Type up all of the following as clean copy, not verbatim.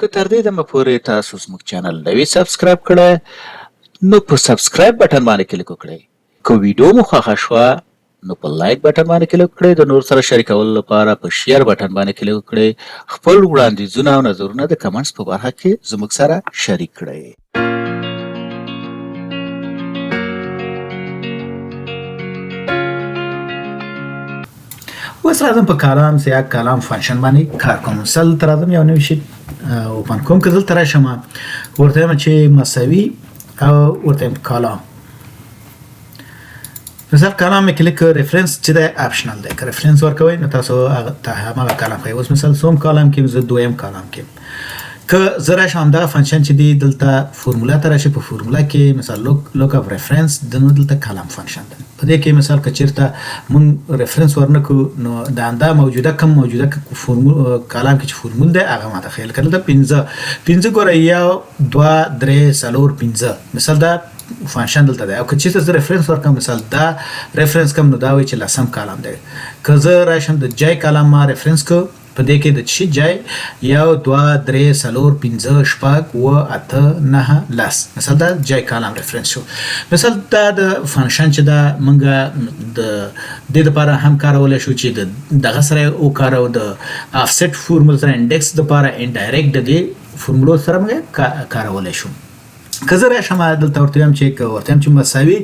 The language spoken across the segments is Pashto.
که تر دې دمه پورې تاسو زموږ چینل نه وي سبسکرایب کړی نو په سبسکرایب بټن باندې کلیک وکړئ. که ویډیو مو خوښه شوه نو په لایک بټن باندې کلیک وکړئ. د نور سره شریکولو لپاره په شیر بټن باندې کلیک وکړئ. خپل وړاندیزونه او نظرونه د کمنټس په برخه کې زموږ سره شریک کړئ. اوس راځم په کالام یا کالام فانکشن باندې کار کوم. مثال تر راځم یو نوی شي اوپن کوم. که دلته راشم ورته وایم چې مساوي او ورته وایم کالام. مثال کالام مې کلیک ریفرنس چې دی اپشنل دی. که ریفرنس ورکوئ نو تاسو هماغه کالام ښایي. اوس مثال څوم کالام کې زه دویم کالام کې که زه راشم همدغه فانکشن چې دی دلته فورمولا ته راشي. په فورمولا کې مثال لوک اف ریفرنس د نو دلته کالام فانکشن دی. په دې کې مثال که چېرته مونږ ریفرنس ورنکړو نو د همدا موجوده کالام کې چې فورمول دی هغه ماته ښیي. لکه دلته پنځه ګوره یو دوه درې څلور پنځه مثال دا فانکشن دلته دی. او که چېرته زه ریفرنس ورکړم مثال دا ریفرنس کوم نو دا وایي چې لسم کالم دی. که زه راشم د جای کالم ما ریفرنس کو په دې کې د چی جای یو دوه درې څلور پنځه شپږ اووه اته نهه لس مثال دا جای کالم ریفرنس شو. مثال دا د فانکشن چې دا موږ د دې لپاره هم کارولی شو چې د دغه سره وکاروو د افسیټ فورمول سره انډیکس دپاره انډایرکټ د دې فورمولو سره موږ کارولی شو. که زه راشم دلته ورته وایم چې مساوي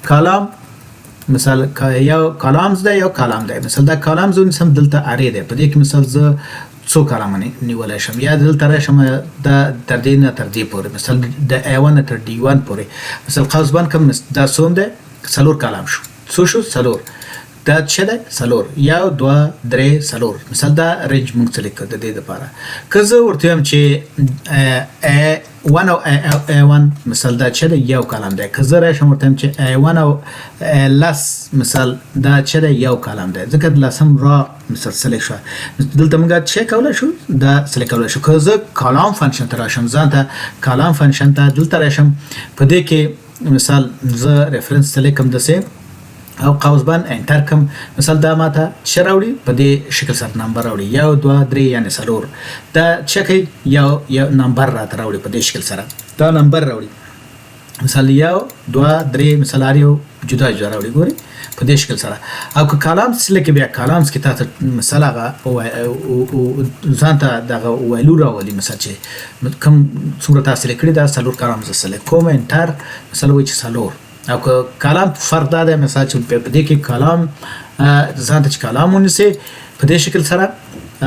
کالم مثال یو کالامز دی یو کالم دی. مثال دا کالامز ونیسم دلته اری دی. په دې کې مثال زه څو کالمونه نیولی شم یا دلته راشم دا تر دې نه تر دې پورې مثال د A1 نه تر D1 پورې مثال قوس بند کوم دا څوم دی څلور کالم شو. څو شو څلور. دا څه دی څلور یو دوه درې څلور مثال دا رینج موږ سلیکټ کړو د دې دپاره. که زه ورته وایم چې A1 او A1 مثال دا څه دی یو کالم دی. که زه راشم ورته وایم چې A1 او لس مثال دا څه دی یو کالم دی. ځکه د لسم را مثال سلیکټ شوه. دلته موږ څه کولی شو دا سلیکټ کولی شو. که زه کالام فانکشن ته راشم ځان ته کالام فانکشن ته دلته راشم په دې کې مثال زه ریفرنس سلیکټ کوم داسې او قوس بند انټر کوم مثال دا ماته څه راوړي په دې شکل سره نمبر راوړي یو دوه درې یعنې څلور. دا څه کوي یو نمبر راته راوړي په دې شکل سره دا نمبر راوړي مثال یو دوه درې مثال هر یو جدا جدا راوړي ګوري په دې شکل سره. او که کالامز سلیکټ بیا کالامز کې تاسو مثال هغه ځان ته دغه ویلو راولي مثال چې کوم څومره تاسو سلیکټ کړي دا څلور کالامز سلیکټ کوم انټر مثال وایي چې څلور. او که کالام فرق دا دی مثال چې په دې کې کالام ځان ته چې کالام ونیسئ په دې شکل سره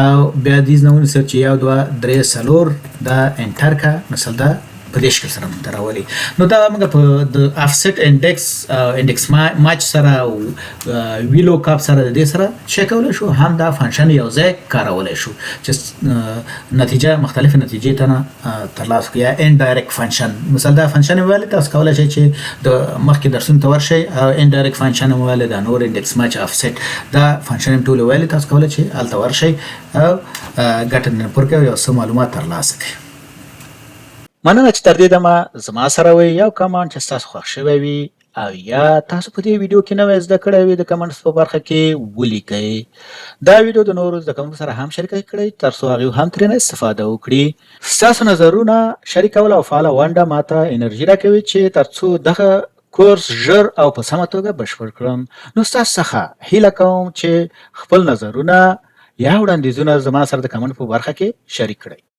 او بیا دې نه ونیسئ چې یو دوه درې څلور دا انټر کا مثال دا په دې شکل سره موږ راولي. نو دا موږ په د افسیټ انډیکس ماچ سره او ویلو کاپ سره د دې سره څه کولی شو هم دا فانکشن یو ځای کارولی شو چې نتیجه مختلفې نتیجې ته نه ترلاسه کړي. یا انډایرکټ فانکشن مثال دا فانکشن یې ویلی تاسو کولی شئ چې د مخکې درسونو ته ورشئ. انډایرکټ فانکشن یې ویلی دا نور انډیکس ماچ افسیټ دا فانکشن یې ټول ویلی تاسو کولی شئ هلته ورشئ او ګټه ترې پورته کړئ او څه معلومات ترلاسه کړئ. مننه چې تر دې دمه زما سره وئ. یو کمنټ چې ستاسو خوښ شوی وي او یا تاسو په دې ویډیو کې نوی زده کړی وي د کمنټس په برخه کې ولیکئ. دا ویډیو د نورو زده کوونکو سره هم شریک کړئ تر څو هغوی هم ترېنه استفاده وکړي. ستاسو نظرونه شریکول او فعاله ونډه ماته انرژي راکوي چې تر څو دغه کورس ژر او په سمه توګه بشپړ کړم. نو ستاسو څخه هیله کوم چې خپل نظرونه یا وړاندیزونه زما سره د کمنټ په برخه کې شریک کړئ.